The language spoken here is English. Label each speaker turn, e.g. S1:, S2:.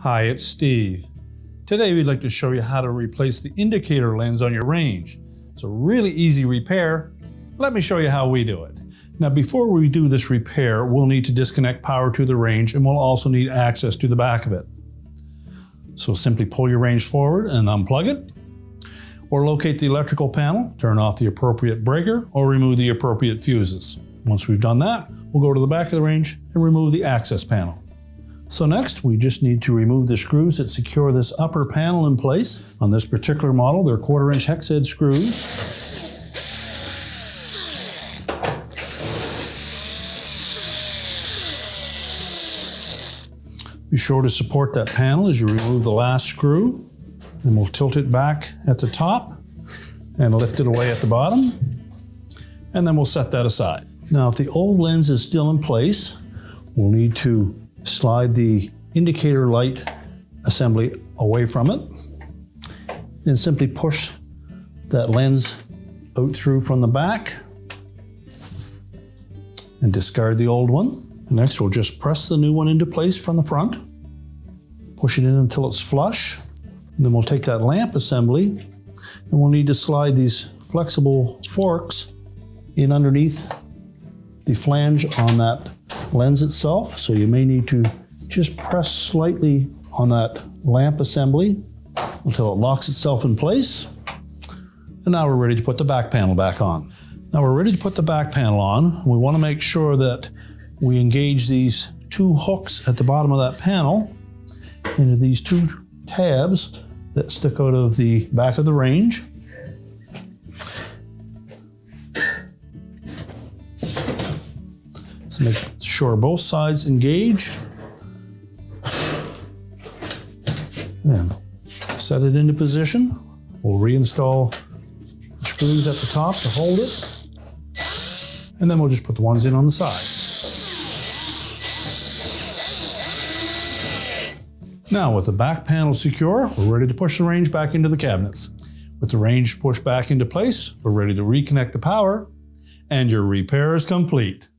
S1: Hi, it's Steve. Today we'd like to show you how to replace the indicator lens on your range. It's a really easy repair. Let me show you how we do it. Now before we do this repair, we'll need to disconnect power to the range and we'll also need access to the back of it. So simply pull your range forward and unplug it, or locate the electrical panel, turn off the appropriate breaker, or remove the appropriate fuses. Once we've done that, we'll go to the back of the range and remove the access panel. So next, we just need to remove the screws that secure this upper panel in place. On this particular model, they're 1/4" hex head screws. Be sure to support that panel as you remove the last screw. And we'll tilt it back at the top and lift it away at the bottom. And then we'll set that aside. Now, if the old lens is still in place, we'll need to slide the indicator light assembly away from it and simply push that lens out through from the back and discard the old one. Next, we'll just press the new one into place from the front, push it in until it's flush. And then we'll take that lamp assembly and we'll need to slide these flexible forks in underneath the flange on that lens itself. So you may need to just press slightly on that lamp assembly until it locks itself in place. And now we're ready to put the back panel back on. Now we're ready to put the back panel on. We want to make sure that we engage these two hooks at the bottom of that panel into these two tabs that stick out of the back of the range. So make sure both sides engage. And set it into position. We'll reinstall the screws at the top to hold it. And then we'll just put the ones in on the sides. Now with the back panel secure, we're ready to push the range back into the cabinets. With the range pushed back into place, we're ready to reconnect the power, and your repair is complete.